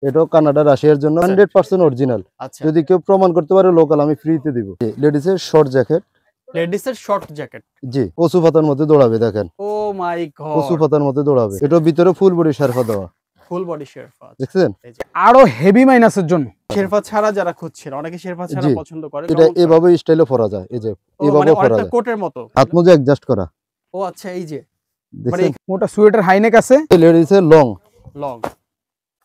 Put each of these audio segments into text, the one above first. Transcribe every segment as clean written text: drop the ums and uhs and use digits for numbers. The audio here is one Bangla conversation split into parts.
এটাও কানাডা রাশিয়ার জন্য 100% অরিজিনাল। আচ্ছা, যদি কেউ প্রমাণ করতে পারে লোকাল, আমি ফ্রিতে দিব। লেডিসের শর্ট জ্যাকেট, লেডিসের শর্ট জ্যাকেট। জি, কচু পাতার মধ্যে দৌড়াবে, দেখেন ও মাই কচু গড, পাতার মধ্যে দৌড়াবে। এটার ভিতরে ফুল বডি শেরপা দেওয়া, ফুল বডি শেরপা। দেখছেন? আরো হেভি মাইনাসের জন্য শেরপা ছাড়া যারা খুঁজছেন, অনেকে শেরপা ছাড়া জি, পছন্দ করে। এটা এভাবে স্টাইলে পরা যায়, এই যে এভাবে মানে পরা অনেকটা যায়, কোটের মতো, হাত মোজা অ্যাডজাস্ট করা। ও আচ্ছা, এই যে মানে দেখছেন? মোটা সোয়েটার হাইনেক আছে, লেডিসের লং লং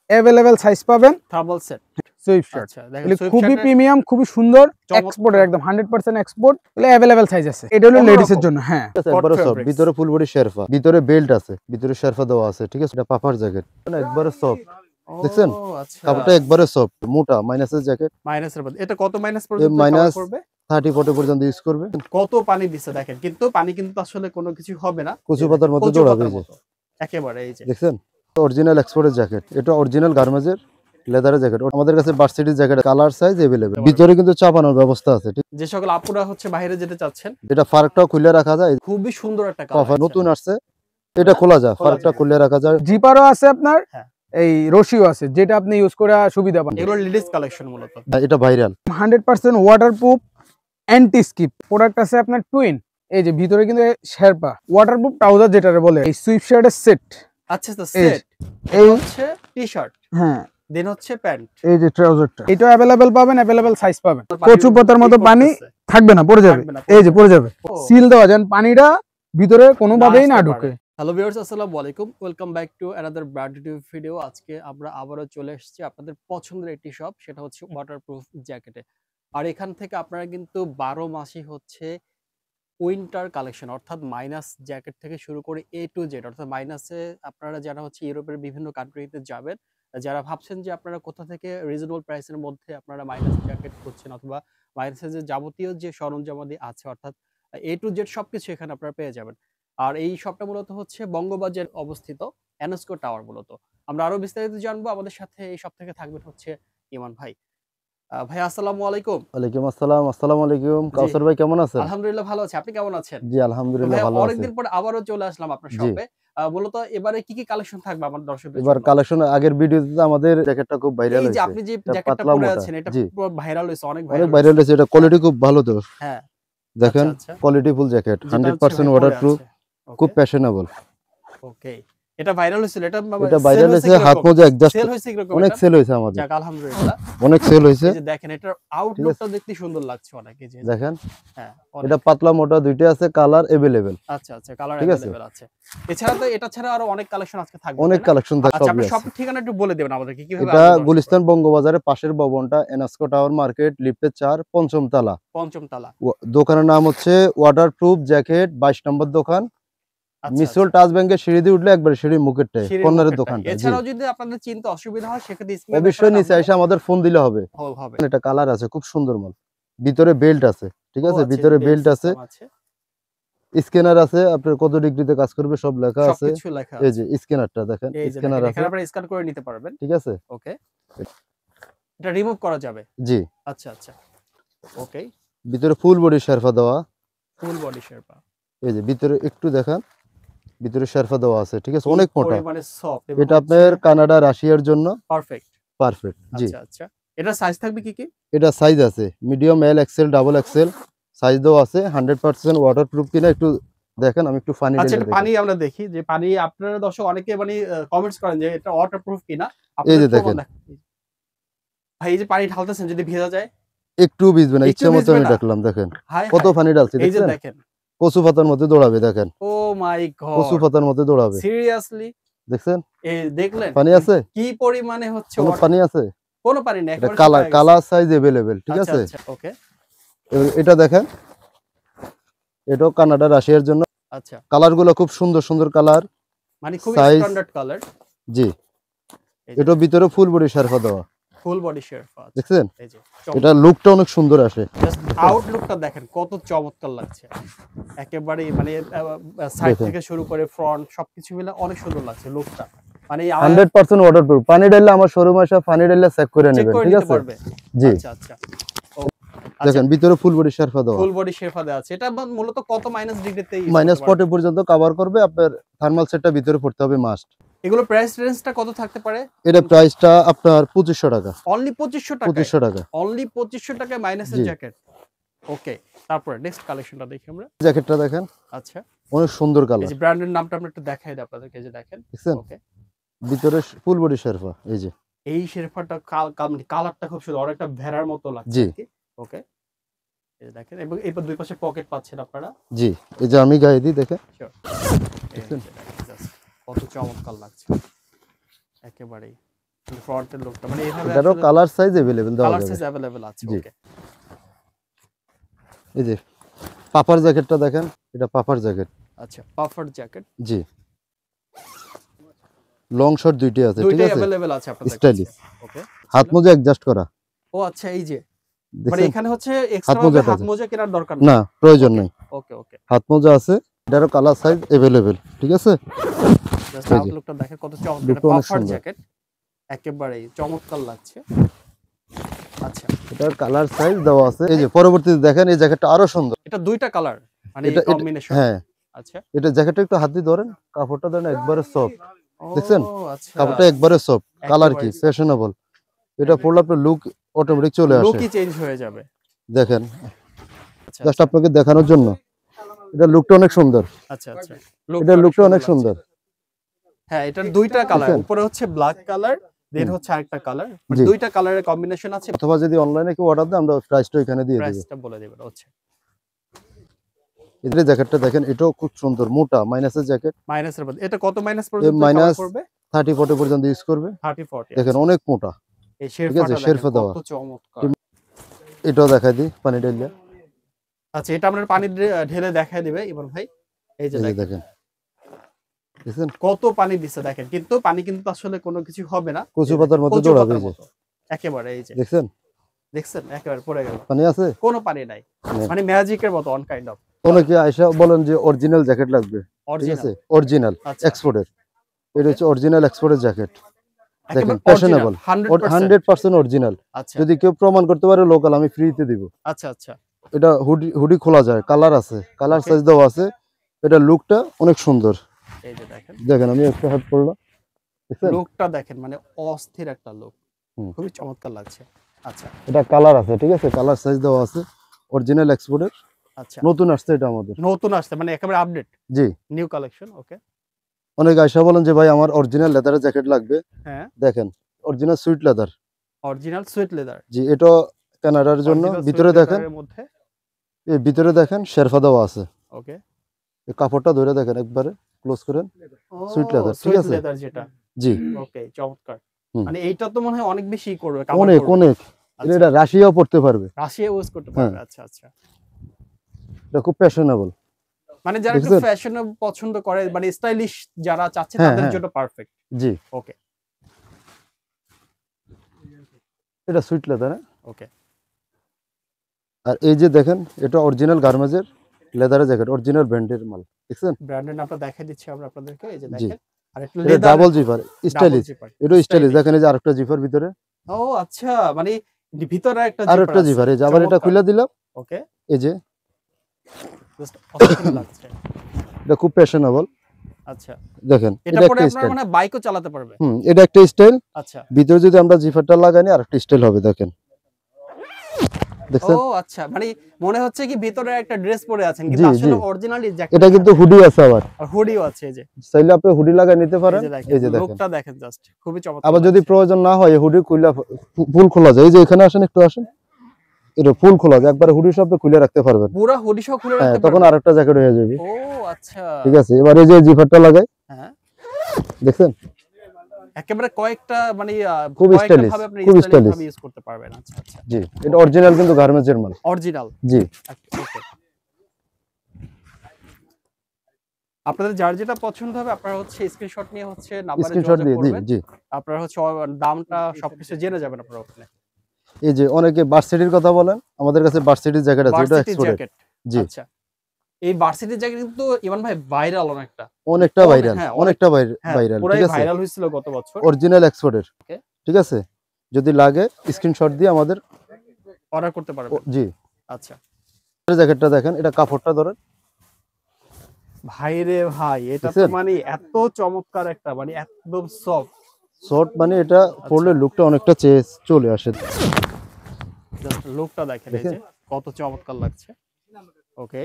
अवेलेबल সাইজ পাবেন। থার্মাল সেট সুইফট শার্ট, আচ্ছা, দেখেন এগুলো সুইফট খুবই শার্টের প্রিমিয়াম, খুবই সুন্দর, চমৎকার। এক্সপোর্টের একদম 100% এক্সপোর্ট। এগুলো अवेलेबल সাইজ আছে। এটা হলো অন্যরকম। লেডিসের জন্য। হ্যাঁ, একবারে সফট, fabrics। ভিতরে ফুল বডি শেরপা, ভিতরে বেল্ট আছে, ভিতরে শেরপা দেওয়া আছে, ঠিক আছে? এটা পাপার জ্যাকেট, একবারে সফট, দেখছেন? ও আচ্ছা, কাপড়টা একবারে সফট, মোটা, মাইনাসের জ্যাকেট। মাইনাসের মধ্যে এটা কত মাইনাস পর্যন্ত মাইনাস কভার করবে? 30-40 পর্যন্ত ইউজ করবে। কত পানি দিচ্ছে দেখেন, কিন্তু পানি কিন্তু আসলে কোনো কিছু হবে না, কচু পাতার মধ্যে কচু দৌড়াবে, পাতার এই যে মতো একেবারে। এই যে দেখছেন, অরিজিনাল এক্সপোর্টের জ্যাকেট, এটা অরিজিনাল গার্মেন্টসের লেদারের জ্যাকেট। আমাদের কাছে ভার্সিটির জ্যাকেট কালার সাইজ अवेलेबल, ভিতরে কিন্তু চাপানোর ব্যবস্থা আছে, ঠিক? যে সকল আপুরা হচ্ছে বাইরে যেতে চাচ্ছেন, এটা ফারকটাও খুলে রাখা যায়, খুবই সুন্দর একটা পাফা কালার। নতুন আসছে, এটা খোলা যায়, খোলা ফারকটা যায়। খুলে রাখা যায়। জিপারও আছে আপনার, হ্যাঁ। এই রশিও আছে, যেটা আপনি ইউজ করে সুবিধা পান। এগুলো লেডিস কালেকশন মূলত। এটা viral, 100% waterproof, anti skip product আছে আপনার টুইন। এই যে ভিতরে কিন্তু শেরপা ওয়াটারপ্রুফ ট্রাউজার যেটারে বলে, এই সুইফট শার্টের সেট। আচ্ছা, তো সেট এই হচ্ছে টি-শার্ট, হ্যাঁ, দেন হচ্ছে প্যান্ট। এই যে ট্রাউজারটা, এটা अवेलेबल পাবেন, अवेलेबल সাইজ পাবেন। কচু পাতার মতো পানি থাকবে না, পড়ে যাবে, থাকবে না, এই যে পড়ে যাবে। ও। সিল দেওয়া, যেন পানিটা ভিতরে কোনোভাবেই না ঢুকে। হ্যালো ভিউয়ার্স, আসসালামু আলাইকুম, welcome back to another brand new video. আজকে আমরা আবারও চলে এসেছি আপনাদের পছন্দের একটি শপ, সেটা হচ্ছে ওয়াটারপ্রুফ জ্যাকেটে। আর এখান থেকে আপনারা কিন্তু 12 মাসই হচ্ছে উইন্টার কালেকশন, অর্থাৎ মাইনাস জ্যাকেট থেকে শুরু করে এ টু জেড, অর্থাৎ মাইনাসে আপনারা যারা হচ্ছে ইউরোপের বিভিন্ন কান্ট্রিতে যাবেন, যারা ভাবছেন যে আপনারা কোথা থেকে রিজনেবল প্রাইসের মধ্যে আপনারা মাইনাস জ্যাকেট খুঁজছেন, অথবা মাইনাসের যে যাবতীয় যে সরঞ্জামাদি আছে, অর্থাৎ এ টু জেড সবকিছু এখানে আপনারা পেয়ে যাবেন। আর এই শপটা মূলত হচ্ছে বঙ্গবাজার অবস্থিত, এনএসকো টাওয়ার মূলত। আমরা আরো বিস্তারিত জানবো। আমাদের সাথে এই শপ থেকে থাকবেন হচ্ছে ইমান ভাই। ভাই আসসালামু আলাইকুম। ওয়ালাইকুম আসসালাম। আসসালামু আলাইকুম। কাউসার ভাই কেমন আছেন? আলহামদুলিল্লাহ ভালো আছি, আপনি কেমন আছেন? জি আলহামদুলিল্লাহ ভাই ভালো আছি। অনেকদিন পর আবারও চলে আসলাম আপনার জি। শপে। মূলত এবারে কি কি কালেকশন থাকবে আমার দর্শকদের এবার জন্য? কালেকশন, আগের ভিডিওতে আমাদের জ্যাকেটটা খুব ভাইরাল এই যে হয়েছে, আপনি যে এটা জ্যাকেটটা পাতলা পরে মোটা। আছেন, এটা জি, পুরো ভাইরাল হইছে, অনেক অনেক ভাইরাল ভাইরাল হয়েছে, এটা কোয়ালিটি খুব ভালো তো। হ্যাঁ, দেখেন আচ্ছা, আচ্ছা। কোয়ালিটি ফুল জ্যাকেট, যেটা হচ্ছে 100% ভাই পরে ওয়াটারপ্রুফ, আছে। খুব ওকে, ফ্যাশনেবল। ওকে। এটা ভাইরাল হইছিল, এটা এটা ভাইরাল হয়েছে, হাত মোজা অ্যাডজাস্ট, সেল হইছে কিরকম? অনেক এটা সেল হয়েছে আমাদের, যাক আলহামদুলিল্লাহ, অনেক সেল হয়েছে। এই যে দেখেন এটার আউটলুকটা দেখতে সুন্দর লাগছে অনেক। এই যে দেখেন হ্যাঁ, এটা পাতলা মোটা দুইটা আছে, কালার अवेलेबल। আচ্ছা, আচ্ছা, কালার ঠিক আছে। अवेलेबल আছে। এছাড়া তো এটা ছাড়া আরো অনেক কালেকশন আজকে থাকবে, অনেক তাই না? কালেকশন থাকে, আচ্ছা, সবই আপনি আছে। শপের ঠিকানা একটু বলে দেবেন আমাদেরকে, কিভাবে এটা আসবে? গুলিস্তান বঙ্গবাজারের পাশের ভবনটা এনএসকো টাওয়ার মার্কেট, লিফটের 4, পঞ্চম তলা। পঞ্চম তলা। দোকানের নাম হচ্ছে ওয়াটারপ্রুফ জ্যাকেট, 22 নম্বর দোকান। আচ্ছা, মিসল টাচ ব্যাংকের সিঁড়ি দিয়ে উঠলে একবার সিঁড়ির মুখেরটাই সিঁড়ির কর্নারের মুখেরটাই। দোকানটা। জি, এছাড়াও যদি আপনাদের চিনতে অসুবিধা হয় সেক্ষেত্রে স্ক্রিনে অবশ্যই নিচে এসে আমাদের ফোন দিলে হবে। হবে। এটা কালার আছে, খুব সুন্দর মাল। ভিতরে বেল্ট আছে, ঠিক আছে, আচ্ছা, ভিতরে এই বেল্ট আছে, সিস্টেম আছে, স্ক্যানার আছে, আপনার কত ডিগ্রিতে কাজ করবে সব লেখা আছে। সবকিছু লেখা এই আছে। যে স্ক্যানারটা দেখেন, এই যে স্ক্যানার দেখেন, আছে, এখানে আপনারা স্ক্যান করে নিতে পারবেন। ঠিক আছে। ওকে, এটা রিমুভ করা যাবে। জি, আচ্ছা, আচ্ছা, ওকে। ভিতরে ফুল বডি শেরপা দেওয়া, ফুল বডি শেরপা। এই যে ভিতরে একটু দেখেন, ভিতরে শেরপা দেওয়া আছে, ঠিক আছে, অনেক মোটা। মানে সফট, এটা আপনার কানাডা রাশিয়ার জন্য পারফেক্ট। পারফেক্ট। জি, আচ্ছা, আচ্ছা, এটা সাইজ থাকবে কি কি? এটা সাইজ আছে মিডিয়াম, এল, এক্সেল, ডাবল এক্সেল সাইজ দেওয়া আছে। 100% ওয়াটারপ্রুফ কিনা একটু দেখেন, আমি একটু পানি আচ্ছা, ঢেলে এটা পানি আমরা দেখি যে পানি, আপনারা দর্শক অনেকে মানে কমেন্টস করেন যে এটা ওয়াটারপ্রুফ কিনা। এই যে আপনাদের দেখেন, ভাই এই যে পানি ঢালতেছেন, যদি ভিজা যায় একটু ভিজবে না, একটু ইচ্ছা মতো ভিজবে আমি না? দেখলাম, দেখেন হায় কত হায়, পানি ঢালছি, এই যে দেখছেন? দেখেন, কচু পাতার মধ্যে দৌড়াবে, দেখেন ও মাই কচু গড, পাতার মধ্যে দৌড়াবে, সিরিয়াসলি দেখছেন? এই দেখলেন পানি আছে, কি পরিমাণে হচ্ছে কোনো পানি আছে, কোনো পানি নেই, এটা একেবারে কালার, শুকায় গেছে। কালার সাইজ अवेलेबल, ঠিক আচ্ছা, আছে। আচ্ছা, ওকে, এটা দেখেন, এটাও কানাডা রাশিয়ার জন্য। আচ্ছা, কালার গুলো খুব সুন্দর সুন্দর কালার, মানে খুব Size- স্ট্যান্ডার্ড কালার। জি, এটার ভিতরে ফুল বডি শেরপা দেওয়া, ফুল বডি শেরপা। দেখছেন? এই যে এটা লুকটা অনেক সুন্দর আসে, জাস্ট আউটলুকটা দেখেন কত চমৎকার লাগছে, একেবারে মানে সাইড দেখেন। থেকে শুরু করে ফ্রন্ট সবকিছু মিলে অনেক সুন্দর লাগছে লুকটা। মানে 100% ওয়াটারপ্রুফ। পানি ঢাললে আমার শোরুমে এসে পানি ঢাললে চেক করে চেক নেবেন, করে ঠিক নিতে আছে। পারবে। জি, আচ্ছা, আচ্ছা, দেখেন ভিতরে ফুল বডি শেরপা দেওয়া, ফুল বডি শেরপা দেওয়া আছে। এটা মূলত কত মাইনাস ডিগ্রিতে -40 পর্যন্ত কভার করবে। আপনার থার্মাল সেটটা ভিতরে পড়তে হবে মাস্ট। এগুলো প্রাইস রেঞ্জটা কত থাকতে পারে? এটা প্রাইসটা আপনার 2500 টাকা। অনলি 2500 টাকা। 2500 টাকা। অনলি 2500 টাকায় মাইনাসের জি। জ্যাকেট। ওকে, তারপরে নেক্সট কালেকশনটা দেখি আমরা। জ্যাকেটটা দেখেন, আচ্ছা, অনেক সুন্দর এই কালার। যে ব্র্যান্ডের নামটা আমরা একটু দেখাই দিই আপনাদেরকে, এই যে দেখেন। দেখছেন? ওকে, ভিতরে ফুল বডি শেরপা, এই যে। এই শেরপাটা কালারটা খুব সুন্দর, অনেকটা ভেড়ার মতো লাগছে জি। আর কি। ওকে, এই যে দেখেন, এবং এরপর দুই পাশে পকেট পাচ্ছেন আপনারা। জি, এই যে আমি গায়ে দিই দেখেন। এই যে দেখেন, just কত চমৎকার লাগছে একেবারেই। ফ্রন্টের লুকটা মানে এইভাবে এটারও আসলে কালার সাইজ अवेलेबल দেওয়া কালার যাবে। সাইজ अवेलेबल আছে। জি। ওকে, এই যে পাপার জ্যাকেটটা দেখেন, এটা পাপার জ্যাকেট। আচ্ছা, পাফার জ্যাকেট জি, লং শর্ট দুইটাই আছে, ঠিক দুইটাই আছে। अवेलेबल আছে আপনাদের কাছে। স্টাইলিশ, ওকে, হাত মোজা অ্যাডজাস্ট করা। ও আচ্ছা, এই যে মানে দেখছেন? এখানে হচ্ছে এক্সট্রা মোজা হাত আছে। মোজা কেনার দরকার না, প্রয়োজন নেই। ওকে ওকে, হাত মোজা আছে, এটারও কালার সাইজ अवेलेबल, ঠিক আছে। জাস্ট এই যে। আউটলুকটা দেখেন কত চমৎকার, লুকটা অনেক পাফার সুন্দর। জ্যাকেট একেবারেই চমৎকার লাগছে। আচ্ছা, এটার কালার সাইজ দেওয়া আছে। এই যে পরবর্তীতে দেখেন, এই জ্যাকেটটা আরো সুন্দর। এটা দুইটা কালার মানে এটা কম্বিনেশন। হ্যাঁ, আচ্ছা, এটা জ্যাকেটটা একটু হাত দিয়ে ধরেন, কাপড়টা ধরেন একবারে সফট। দেখছেন? ও আচ্ছা, কাপড়টা একবারে সফট, কালার কি একেবারে ফ্যাশনেবল। এটা পরলে আপনার লুক অটোমেটিক চলে আসে। লুকই চেঞ্জ হয়ে যাবে। দেখেন, আচ্ছা জাস্ট আপনাকে দেখানোর জন্য। এটা লুকটা অনেক সুন্দর। আচ্ছা আচ্ছা, এটা লুকটা অনেক সুন্দর। হ্যাঁ, এটার দুইটা কালার, দেখছেন? উপরে হচ্ছে ব্ল্যাক কালার, দেন হচ্ছে আরেকটা কালার, জি। দুইটা কালারের কম্বিনেশন আছে। অথবা যদি অনলাইনে কেউ অর্ডার দেয়, আমরা প্রাইসটা এখানে দিয়ে দেব। প্রাইসটা বলে দিবেন। আচ্ছা, এদের জ্যাকেটটা দেখেন, এটাও খুব সুন্দর, মোটা মাইনাসের জ্যাকেট। মাইনাসের মধ্যে এটা কত মাইনাস পর্যন্ত মাইনাস কভার করবে? 30-40 পর্যন্ত ইউজ করবে। 30-40। দেখেন অনেক মোটা। এই ঠিক শেরপাটা আছে, দেখেন শেরপা দেওয়া। কত চমৎকার। এটাও দেখাই দিই, পানি ঢেলে। আচ্ছা, এটা আপনার পানি ঢেলে দেখায় দিবে ইমন ভাই। এই যে এই যে দেখেন দেখেন, দেখছেন কত পানি দিচ্ছে দেখেন, কিন্তু পানি কিন্তু আসলে কোনো কিছু হবে না, কচু পাতার মতো কচু দৌড়াবে। পাতার এই যে মতো একেবারে। এই যে দেখছেন দেখছেন, একেবারে পড়ে গেল, পানি আছে। কোনো পানি নাই, নেই। মানে ম্যাজিকের মতো অন কাইন্ড অফ। অনেকে আয়সা বলেন যে অরিজিনাল জ্যাকেট লাগবে, ঠিক অরিজিনাল আছে, অরিজিনাল আচ্ছা, এক্সপোর্টের। এটা হচ্ছে অরিজিনাল এক্সপোর্টের জ্যাকেট। দেখেন একেবারে ফ্যাশনেবল, 100%। 100% অরিজিনাল। আচ্ছা যদি কেউ প্রমাণ করতে পারে লোকাল, আমি ফ্রিতে দিব। আচ্ছা আচ্ছা, এটা হুডি হুডি খোলা যায়, কালার আছে, কালার Okay. সাইজ দেওয়া আছে। এটা লুকটা অনেক সুন্দর। এই যে দেখেন দেখেন আমি একটা হাত পরলাম, দেখছেন? লুকটা দেখেন, মানে অস্থির একটা লুক, হুম। খুবই চমৎকার লাগছে। আচ্ছা এটা কালার আছে, ঠিক আছে, কালার সাইজ দেওয়া আছে, অরিজিনাল এক্সপোর্টের। আচ্ছা, নতুন আসছে এটা আমাদের। নতুন আসছে মানে একেবারে আপডেট, জি, নিউ কালেকশন। ওকে, অনেক আয়সা বলেন যে ভাই আমার অরিজিনাল লেদারের জ্যাকেট লাগবে। হ্যাঁ, দেখেন original suede leather. Original suede leather. জি, এটা কানাডার জন্য। ভিতরে দেখেন, মধ্যে এই ভিতরে দেখেন শেরফা দেওয়া আছে। ওকে, এই কাপড়টা ধরে দেখেন, একবারে ক্লোজ করেন। Sweet leather, ঠিক সুইট আছে? লেদার যেটা। জি, ওকে, চমৎকার। হুম। মানে এইটা তো মনে হয় অনেক বেশি করবে, অনেক অনেক। আচ্ছা। এটা রাশিয়াও পড়তে পারবে। রাশিয়া ইউজ করতে পারবে। আচ্ছা আচ্ছা, এটা খুব ফ্যাশনেবল। মানে যারা একটু দেখছেন? ফ্যাশন পছন্দ করে, মানে স্টাইলিশ যারা চাচ্ছে হ্যাঁ, তাদের হ্যাঁ। জন্য পারফেক্ট। জি, ওকে এটা সুইট লেদার। ওকে, আর এই যে দেখেন, এটা অরিজিনাল গার্মেজের লেদারের জ্যাকেট, অরিজিনাল ব্র্যান্ডের মাল। দেখছেন? ব্র্যান্ডের নামটা দেখাই দিচ্ছি আমরা আপনাদেরকে। এই যে জি। দেখেন, আর একটা এটা লেদার ডাবল জিপার, স্টাইলিশ। এটা স্টাইলিশ, দেখেন এই যে আরেকটা জিপার ভিতরে, ও আচ্ছা, মানে ভিতরে একটা আরেকটা জিপার। এই যে আবার এটা খুলে দিলাম। ওকে, এই যে জাস্ট অসাধারণ লাগছে। এটা খুব ফ্যাশনেবল। আচ্ছা, দেখেন এটা এটা পরে একটা আপনারা স্টাইল। মানে বাইকও চালাতে পারবে। এটা একটা স্টাইল। আচ্ছা, ভিতরে যদি আমরা জিপারটা লাগাই, আরেকটা স্টাইল হবে। দেখেন, দেখছেন? ও আচ্ছা, মানে মনে হচ্ছে কি ভিতরে একটা ড্রেস পরে আছেন, জি, কিন্তু আসলে জি। Originally jacket. এটা কিন্তু হুডি আছে, আবার আর হুডিও আছে। এই যে চাইলে আপনি হুডি লাগাই নিতে পারেন। এই যে দেখেন, লুকটা দেখেন, জাস্ট খুবই চমৎকার। আবার যদি প্রয়োজন না হয় হুডি খুলে ফুল খোলা যায়। এই যে এখানে আসেন, একটু আসেন, এটা ফুল খোলা যায়, একবার হুডি সব খুলে রাখতে পারবেন। পুরো হুডি সহ খুলে হ্যাঁ, রাখতে তখন পারবেন। আরেকটা জ্যাকেট হয়ে যাবে। ও আচ্ছা, ঠিক আছে, এবার এই যে জিপারটা লাগাই, হ্যাঁ, দেখছেন? একেবারে কয়েকটা মানে খুব কয়েকটা stylish, ভাবে আপনি খুব স্টাইলিশ stylish। ভাবে ইউজ করতে পারবেন। আচ্ছা আচ্ছা, জি, এটা অরিজিনাল কিন্তু গার্মেন্টসের মাল। অরিজিনাল। জি, ওকে, আপনাদের যার যেটা পছন্দ হবে আপনারা হচ্ছে স্ক্রিনশট নিয়ে হচ্ছে নাম্বারে স্ক্রিনশট যোগাযোগ দিয়ে জি, করবেন। জি। আপনারা হচ্ছে দামটা সবকিছু জেনে যাবেন আপনারা ওখানে। এই যে অনেকে ভার্সিটির কথা বলেন, আমাদের কাছে ভার্সিটির জ্যাকেট আছে, এটা ভার্সিটি এক্সপোর্টেড। জ্যাকেট। জি, আচ্ছা, এই ভার্সিটি জ্যাকেট কিন্তু ইমান ভাই ভাইরাল অনেকটা। অনেকটা ভাইরাল, হ্যাঁ, অনেকটা হ্যাঁ, ভাইরাল। পুরাই ঠিক আছে, ভাইরাল হয়েছিল গত বছর। অরিজিনাল এক্সপোর্টের। Okay. ঠিক আছে, যদি লাগে স্ক্রিনশট দিয়ে আমাদের অর্ডার করতে পারবেন। জি। আচ্ছা, জ্যাকেটটা দেখেন, এটা কাপড়টা ধরেন, ভাই রে ভাই, এটা তো দেখছেন? মানে এত চমৎকার একটা, মানে একদম সফট। শর্ট মানে এটা পরলে লুকটা অনেকটা চেঞ্জ চলে আসে। জাস্ট লুকটা দেখেন, এই দেখেন? যে কত চমৎকার লাগছে। ওকে,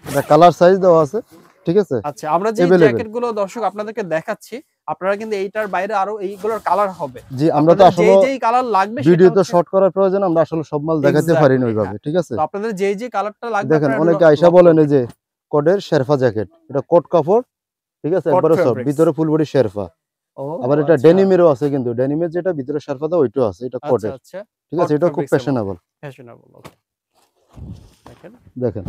এটা কালার সাইজ দেওয়া আছে, ঠিক আছে? আচ্ছা আমরা যে Available। জ্যাকেট গুলো দর্শক আপনাদেরকে দেখাচ্ছি, আপনারা কিন্তু এইটার বাইরে আরো এইগুলোর কালার হবে। জি, আমরা তো আপনাদের আসলে যেই কালার লাগবে ভিডিও সেটা তো হচ্ছে শর্ট করার প্রয়োজন, আমরা আসলে সব মাল দেখাতে পারি না Exactly, ওইভাবে, হ্যাঁ। ঠিক আছে? তো আপনাদের যে কালারটা লাগবে দেখেন আপনারা অনেকে আইসা বলেন এই যে কোটের শেরফা জ্যাকেট, এটা কোট কাপড়, ঠিক আছে? Cot একবারে সব fabrics। ভিতরে ফুল বডি শেরফা। ও আবার এটা আচ্ছা, ডেনিমেরও আছে, কিন্তু ডেনিমের যেটা ভিতরে শেরফা দাও ওইটাও আছে, এটা আচ্ছা কোটের, আচ্ছা, ঠিক আছে? Cot এটা খুব fabrics এর ফ্যাশনেবল। ফ্যাশনেবল। ওকে, দেখেন দেখেন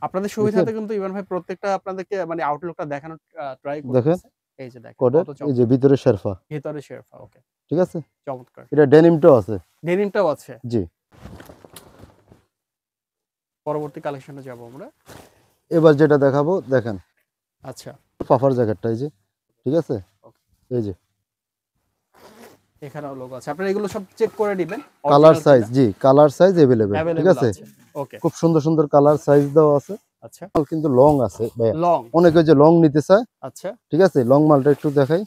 আপনাদের সুবিধাতে কিন্তু ইভান ভাই প্রত্যেকটা আপনাদেরকে মানে আউটলুকটা দেখানোর ট্রাই দেখেন করতেছে। এই যে দেখেন কোটের, কত এই চমৎকার, যে ভিতরে শেরফা, ভিতরে শেরফা। ওকে, ঠিক আছে? চমৎকার। এটা ডেনিমটাও আছে। ডেনিমটাও আছে। জি, পরবর্তী কালেকশনে যাব আমরা। এবার যেটা দেখাবো দেখেন আচ্ছা, পাফার জ্যাকেটটা, এই যে, ঠিক আছে? এই যে এখানেও লোগো আছে, আপনারা এগুলো সব চেক করে নেবেন। কালার সাইজ, জি কালার সাইজ अवेलेबल, ঠিক আছে? ওকে, খুব সুন্দর সুন্দর কালার সাইজ দেওয়া আছে। আচ্ছা, মাল কিন্তু লং আছে ভাই, লং, অনেকে যে লং নিতে চায়, আচ্ছা ঠিক আছে? লং মালটা একটু দেখাই।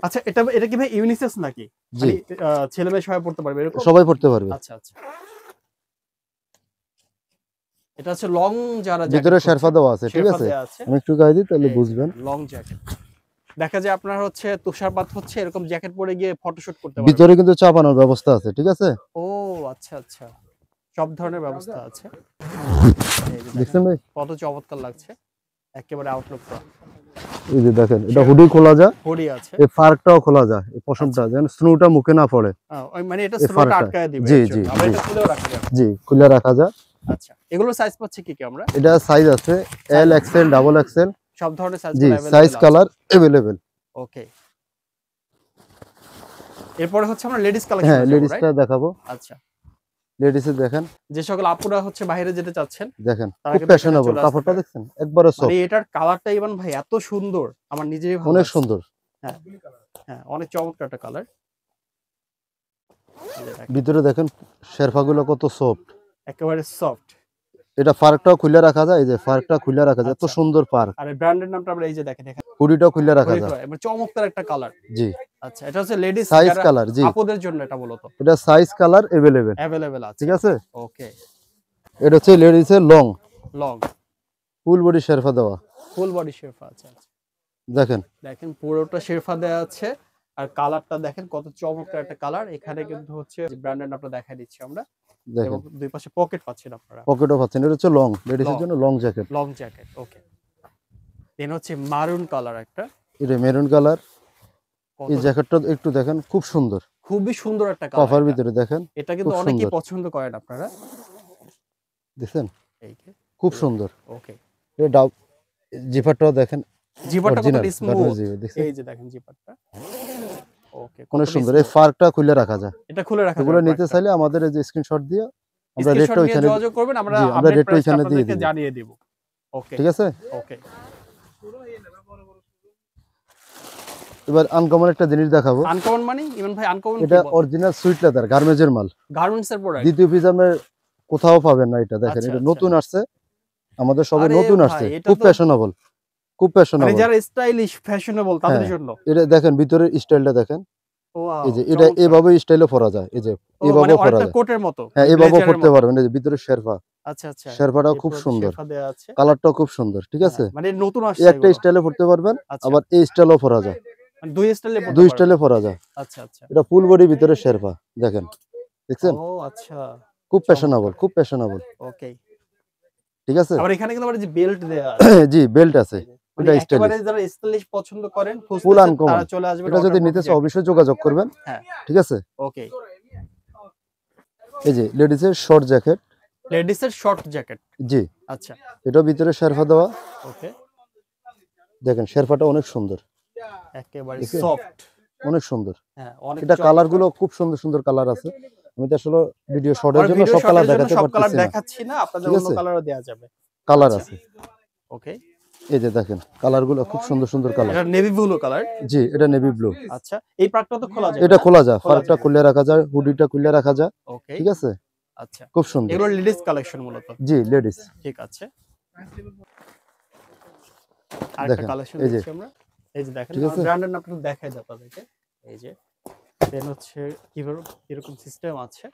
আচ্ছা, এটা কি ভাই ইউনিসেক্স নাকি? জি, মানে ছেলে মেয়ে সবাই পড়তে পারবে এরকম? সবাই পড়তে পারবে। আচ্ছা আচ্ছা, এটা হচ্ছে লং, যারা ভিতরে শেরফা দেওয়া আছে, ঠিক আছে? আমি একটু গায়ে দিই তাহলে বুঝবেন। লং জ্যাকেট দেখা যায় আপনার হচ্ছে তুষারপাত হচ্ছে, এরকম জ্যাকেট পরে গিয়ে ফটোশুট করতে পারবেন। ভিতরে কিন্তু চাপানোর ব্যবস্থা আছে, ঠিক আছে? ও আচ্ছা আচ্ছা, সব ধরনের ব্যবস্থা আছে। এই যে দেখছেন ভাই, কত চমৎকার লাগছে, একেবারে আউটলুকটা। এই যে দেখেন এটা হুডি খোলা যায়, হুডি আছে। এই ফার্কটাও খোলা যায়, এই পশমটা যেন স্নোটা মুখে না পড়ে। ওই মানে এটা এই স্লোটা ফারটা। আটকায় দিবে। জি, এর জি, জন্য। আবার জি। এটা খুলেও রাখা যাবে। জি, খুলে রাখা যায়। আচ্ছা, এগুলোর সাইজ পাচ্ছি কি আমরা? এটা সাইজ আছে এল এক্সএল ডাবল এক্সএল, সব ধরনের সাইজ জি সাইজ কালার अवेलेबल। ওকে, এরপরে হচ্ছে আমরা লেডিস কালেকশন। হ্যাঁ, লেডিসটা দেখাবো। আচ্ছা, লেডিসে দেখেন, যে সকল আপুরা হচ্ছে বাইরে যেতে চাচ্ছেন, দেখেন তারা খুব কিন্তু এখানে ফ্যাশনেবল, চলে আসতে কাপড়টা পারে। দেখছেন একবারে সফট, মানে এটার কালারটা ইভান ভাই এত সুন্দর, আমার নিজেরই ভালো অনেক লাগছে। সুন্দর। হ্যাঁ হ্যাঁ, অনেক চমৎকার একটা কালার। ভিতরে দেখেন শেরফাগুলো কত সফট, একেবারে সফট। এটা ফার্কটাও খুলে রাখা যায়, এই যে ফার্কটা খুলে রাখা যায়, এত আচ্ছা। সুন্দর ফার্ক। আর ব্র্যান্ডের নামটা আমরা এই যে দেখেন এখানে হুডিটাও খুলে রাখা যায়, এবার চমৎকার একটা কালার। জি আচ্ছা, এটা হচ্ছে লেডিস সাইজ কালার, জি আপুদের জন্য এটা মূলত এটা সাইজ কালার अवेलेबल, अवेलेबल আছে। ঠিক আছে? ওকে, এটা হচ্ছে লেডিসের লং, লং ফুল বডি শেরফা দেওয়া, ফুল বডি শেরফা আছে। দেখেন দেখেন পুরোটা শেরফা দেওয়া আছে, আর কালারটা দেখেন কত চমৎকার একটা কালার। এখানে কিন্তু হচ্ছে ব্র্যান্ডের নামটা দেখাই দিচ্ছি আমরা, এবং দেখেন দুই পাশে পকেট পাচ্ছেন আপনারা। পকেটও পাচ্ছেন, এটা হচ্ছে লং, লেডিসের Long। জন্য long jacket. Long jacket. Okay, then হচ্ছে মারুন কালার একটা, এটা মেরুন কালার, কত এই জ্যাকেটটা একটু দেখেন খুব সুন্দর, খুবই সুন্দর একটা কভার কালার। ভিতরে দেখেন এটা কিন্তু খুব অনেকেই সুন্দর। পছন্দ করেন আপনারা। দেখছেন এই যে খুব সুন্দর। ওকে, এটা জিপারটাও দেখেন জিপারটা কত অরিজিনাল স্মুথ। দেখছেন এই যে দেখেন জিপারটা। ওকে, অনেক সুন্দর। এই ফার্কটা খুলে রাখা যায়, এটা খুলে রাখা এগুলো যাবে নিতে কয়েকটা। চাইলে আমাদের এই যে স্ক্রিনশট দিয়ে আমরা স্ক্রিনশট রেটটা নিয়ে ওইখানে, যোগাযোগ করবেন, আমরা জি, আমরা আপডেট রেটটা প্রাইসটা ওইখানে দিয়ে আপনাদেরকে দিব, জানিয়ে দেব। ওকে ঠিক আছে? ওকে, এবার আনকমন একটা জিনিস দেখাবো, আনকমন মানে ইভেন ভাই আনকমন কি এটা বল? অরিজিনাল সুইট লেদার গার্মেন্টসের মাল, গার্মেন্টস এর প্রোডাক্ট। দ্বিতীয় পিজামের কোথাও পাবেন না। এটা দেখেন, আচ্ছা, এটা আচ্ছা। নতুন আসছে, আমাদের সবে আরে নতুন ভাই, আসছে, এটা খুব তো- ফ্যাশনেবল, খুব মানে ফ্যাশনেবল। যারা স্টাইলিশ ফ্যাশনেবল তাদের হ্যাঁ। জন্য। এটা দেখেন ভিতরের স্টাইলটা দেখেন, ওয়াও, এই যে এটা এভাবে স্টাইলে পরা যায়, এই যে মানে এভাবে পরা অনেকটা যায়, কোটের মতো। হ্যাঁ মানে এভাবে blazer এর পড়তে মতো। পারবেন। এই যে ভিতরে শেরফা, আচ্ছা আচ্ছা, শেরফাটাও এই খুব পুরোটা সুন্দর, শেরফা দেয়া আছে। কালারটাও খুব সুন্দর, ঠিক আছে? হ্যাঁ, মানে নতুন এই আসছে একটা এগুলো। স্টাইলে পড়তে পারবেন, আচ্ছা, আবার এই স্টাইলও পরা যায়, মানে দুই স্টাইলে দুই স্টাইলে পরা যায়। আচ্ছা আচ্ছা, এটা ফুল বডি ভিতরে শেরফা, দেখেন দেখছেন, ও আচ্ছা, খুব ফ্যাশনেবল, খুব ফ্যাশনেবল, ওকে। ঠিক আছে? আবার এখানে কিন্তু আবার যে বেল্ট দেয়া আছে, জি বেল্ট আছে, মানে এটা একেবারে স্টাইলিশ, যারা স্টাইলিশ পছন্দ করেন ফুল খুঁজতেছেন, আনকমন। তারা চলে আসবেন। এটা যদি নিতে চাও অবশ্যই যোগাযোগ করবেন, হ্যাঁ ঠিক আছে? ওকে, এই যে লেডিসের শর্ট জ্যাকেট, লেডিস এর শর্ট জ্যাকেট। জি আচ্ছা এটা ভিতরে শেরফা দেওয়া, ওকে, দেখেন শেরফাটা অনেক সুন্দর, একেবারে দেখছেন? সফট। অনেক সুন্দর। হ্যাঁ, অনেক এটা চমৎকার। কালার গুলো খুব সুন্দর সুন্দর কালার আছে, আমি তো আসলে ভিডিও শর্টের আর জন্য ভিডিও সব কালার শটের জন্য দেখাতে সব কালার পারতেছি না, দেখাচ্ছি না, আপনাদের ঠিক অন্য আছে? কালারও দেয়া যাবে। কালার আচ্ছা। আছে, ওকে, এই যে দেখেন কালার গুলো খুব সুন্দর সুন্দর কালার। এটা নেভি ব্লু কালার। জি এটা নেভি ব্লু, আচ্ছা, এই পার্টটা তো খোলা যায়। এটা খোলা যায়, খোলা ফার্কটা যায়। খুলে রাখা যায়, হুডিটা খুলে রাখা যায়, ওকে, ঠিক আছে? আচ্ছা, খুব সুন্দর, এগুলো লেডিস কালেকশন মূলত। জি লেডিস। ঠিক আছে। আরেকটা দেখেন, কালেকশন এই যে। দেখছি আমরা। এই যে দেখেন ঠিক আছে? ব্র্যান্ডের নামটা একটু দেখাই দাও তাদেরকে। এই যে দেন হচ্ছে কিভাবে কিরকম সিস্টেম আছে,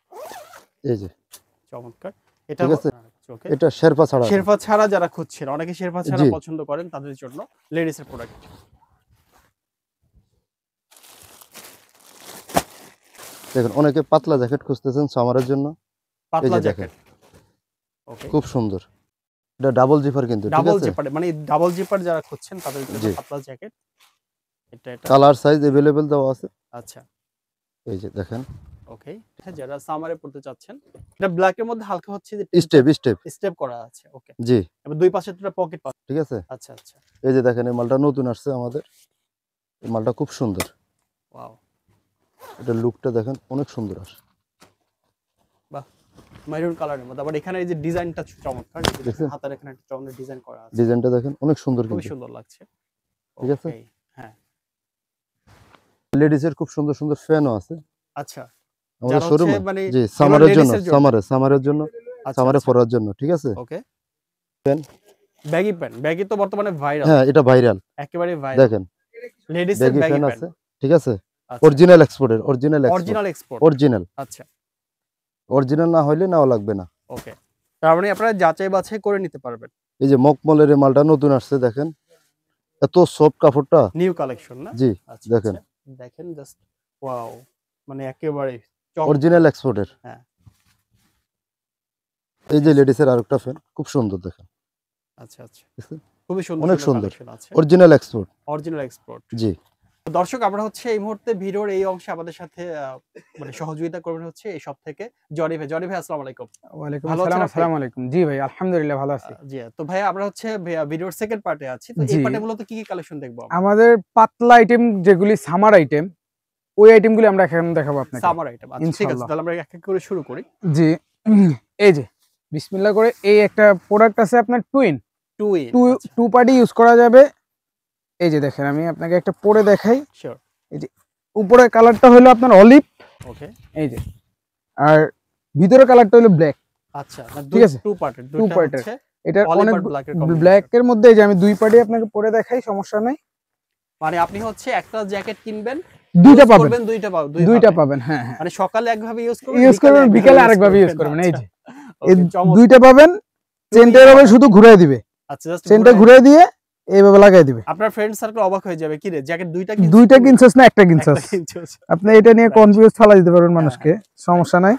এই যে চমৎকার। এটা ঠিক আছে? ওকে। এটা শেরপা ছাড়া আছে। শেরপা ছাড়া যারা খুঁজছেন, অনেকে শেরপা ছাড়া জি। পছন্দ করেন, তাদের জন্য লেডিস এর প্রোডাক্ট। দেখেন অনেকে পাতলা জ্যাকেট খুঁজতেছেন সামারের জন্য, পাতলা যে দেখেন। জ্যাকেট। ওকে। খুব সুন্দর। এটা ডাবল জিপার কিন্তু, ঠিক ডাবল আছে? জিপার, মানে ডাবল জিপার যারা খুঁজছেন তাদের জন্য জি। পাতলা জ্যাকেট। এটা কালার সাইজ अवेलेबल দেওয়া আছে। আচ্ছা, এই যে দেখেন, ওকে। যারা সামারে পড়তে চাচ্ছেন, এটা ব্ল্যাক এর মধ্যে হালকা হচ্ছে যে স্টেপ স্টেপ। স্টেপ করা আছে। ওকে। জি, এবার দুই পাশে দুটো পকেট পাচ্ছে। ঠিক আছে? আচ্ছা আচ্ছা, এই যে দেখেন, এই মালটা নতুন আসছে আমাদের। এই মালটা খুব সুন্দর। ওয়াও, এটা লুকটা দেখেন, অনেক সুন্দর আসে। বাহ, মেরুন কালারের মধ্যে। আবার এখানে এই যে ডিজাইনটা চমৎকার, এই যে দেখছেন? হাতার এখানে একটা চমৎকার ডিজাইন করা আছে, ডিজাইনটা দেখেন, অনেক সুন্দর খুবই কিন্তু। সুন্দর লাগছে। ঠিক আছে? Okay, হ্যাঁ। লেডিসের খুব সুন্দর সুন্দর ফ্যানও আছে আচ্ছা, আমাদের যারা হচ্ছে শোরুমে। মানে জি, যেগুলো সামারের জন্য, ladies এর জন্য। সামারের জন্য, আচ্ছা, সামারে আচ্ছা, পরার জন্য, ঠিক আছে? ওকে। প্যান। ব্যাগি প্যান্ট, ব্যাগি তো বর্তমানে ভাইরাল, হ্যাঁ, এটা ভাইরাল। একেবারে ভাইরাল। দেখেন, লেডিস এর ব্যাগি ব্যাগি ফ্যান প্যান্ট, আছে, ঠিক আছে? আচ্ছা, অরিজিনাল এক্সপোর্টের, অরিজিনাল অরিজিনাল এক্সপোর্ট, অরিজিনাল। আচ্ছা, অরিজিনাল না হইলে নাও লাগবে না। ওকে। তার মানে আপনারা যাচাই বাছাই করে নিতে পারবেন। এই যে মকমলের এই মালটা নতুন আসছে, দেখেন এত সফট কাপড়টা। নিউ কালেকশন না? জি, আচ্ছা, দেখেন। আচ্ছা, দেখেন জাস্ট ওয়াও, মানে একেবারে অরিজিনাল এক্সপোর্টের। হ্যাঁ। এই যে লেডিসের আরেকটা ফ্যান, খুব সুন্দর দেখেন। আচ্ছা আচ্ছা, দেখছেন? খুবই সুন্দর, অনেক সুন্দর। কালেকশন আছে, অরিজিনাল এক্সপোর্ট। Original export. জি। দর্শক, আমরা হচ্ছে এই মুহূর্তে ভিডিওর এই অংশে আমাদের সাথে মানে সহযোগিতা করবেন হচ্ছে এই সব থেকে জরি ভাই। জরি ভাই, আসসালামু আলাইকুম। ওয়ালাইকুম ভালো আছেন আসসালাম। আপনি? আসসালামু আলাইকুম। জি ভাই, আলহামদুলিল্লাহ ভালো আছি। জি, তো ভাই আমরা হচ্ছে ভিডিওর সেকেন্ড পার্টে আছি। তো এই জি। পার্টে মূলত কি কি কালেকশন দেখবো আমরা? আমাদের পাতলা আইটেম যেগুলি সামার আইটেম, ওই আইটেমগুলি আমরা এখন দেখাবো আপনাকে। সামার আইটেম, আচ্ছা ঠিক আছে, ইনশাআল্লাহ। তাহলে আমরা এক এক করে শুরু করি। জি, এই যে বিসমিল্লাহ করে এই একটা প্রোডাক্ট আছে আপনার টুইন, টু ইন, আচ্ছা, টু পার্টি ইউজ করা যাবে। এই যে দেখেন, আমি আপনাকে একটা পরে দেখাই। শিওর, উপরের কালারটা হলো আপনার অলিভ, ওকে। এই যে, আর ভিতরের কালারটা হলো ব্ল্যাক। আচ্ছা, ঠিক আছে? টু পার্টের, Two দুইটা part-এর। হচ্ছে এটা Olive অনেক আর black এর combination। ব্ল্যাকের মধ্যে, এই যে আমি দুই পার্টি আপনাকে পরে দেখাই, সমস্যা নাই। মানে আপনি হচ্ছে একটা জ্যাকেট কিনবেন, দুইটা use পাবেন, করবেন, দুইটা পাবেন। হ্যাঁ হ্যাঁ, মানে সকালে একভাবে ইউজ করবেন, ইউজ করবেন, বিকেলে আরেকভাবে ইউজ use করবেন। এই যে আচ্ছা, এই okay, চমৎকার। দুইটা পাবেন। চেনটা এভাবে শুধু ঘুরাই দিবে, আচ্ছা, just চেনটা ঘুরাই দিয়ে এইভাবে লাগাই দিবে। আপনার ফ্রেন্ড সার্কেল অবাক হয়ে যাবে, কি রে জ্যাকেট দুইটা দুইটা কিনছস না একটা কিনছস? একটা কিনছস। আপনি এটা নিয়ে Right. কনফিউজ ফেলা দিতে পারবেন মানুষকে, সমস্যা নাই।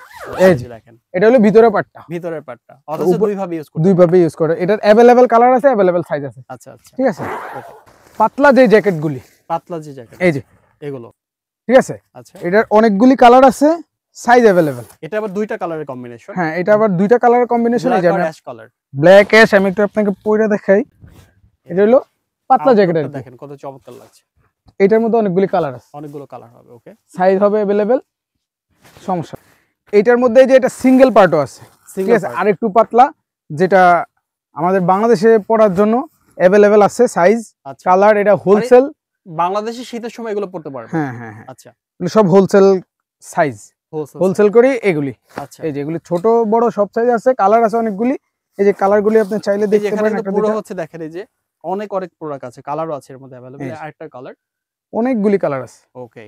এই যে দেখেন এটা হলো ভিতরের পার্টটা, ভিতরের পার্টটা, অথচ উপর- দুই ভাবে ইউজ করতে দুই ভাবে ইউজ করে। এটার অ্যাভেলেবেল কালার আছে, অ্যাভেলেবেল সাইজ আছে, আচ্ছা আচ্ছা, ঠিক আছে? Okay. পাতলা যে জ্যাকেটগুলি, পাতলা যে জ্যাকেট, এই যে, এগুলো, ঠিক আছে? আচ্ছা। এটার অনেকগুলি কালার আছে, সাইজ অ্যাভেলেবেল। এটা আবার দুইটা কালারের কম্বিনেশন, হ্যাঁ, এটা আবার দুইটা কালারের কম্বিনেশন। এই যে আমি অ্যাশ কালার, ব্ল্যাক অ্যাশ, আমি একটু আপনাকে পরে দেখাই। এটা হলো পাতলা জ্যাকেট আর কি। দেখেন কত চমৎকার লাগছে। এটার মধ্যে অনেকগুলি কালার আছে, অনেকগুলো কালার হবে, ওকে। সাইজ হবে অ্যাভেলেবেল, সমস্যা। এটার মধ্যে এই যে এটা সিঙ্গেল পার্টও আছে, ঠিক আছে? আর একটু পাতলা, যেটা আমাদের বাংলাদেশে পরার জন্য অ্যাভেলেবেল আছে, সাইজ আচ্ছা, কালার। এটা হোলসেল, বাংলাদেশে শীতের সময় এগুলো পড়তে পারবে। হ্যাঁ হ্যাঁ হ্যাঁ, আচ্ছা, এগুলো সব হোলসেল সাইজ, হোলসেল করি এগুলি। আচ্ছা, এই যে এগুলি ছোট বড় সব সাইজ আছে, কালার আছে অনেকগুলি। এই যে কালারগুলি আপনি চাইলে এই যে দেখতে এখানে পারেন, কিন্তু একটা পুরো দুইটা, হচ্ছে দেখেন, এই যে অনেক প্রোডাক্ট আছে, কালারও আছে এর মধ্যে अवेलेबल, এই যে। আরেকটা কালার, অনেকগুলি কালার আছে। ওকে।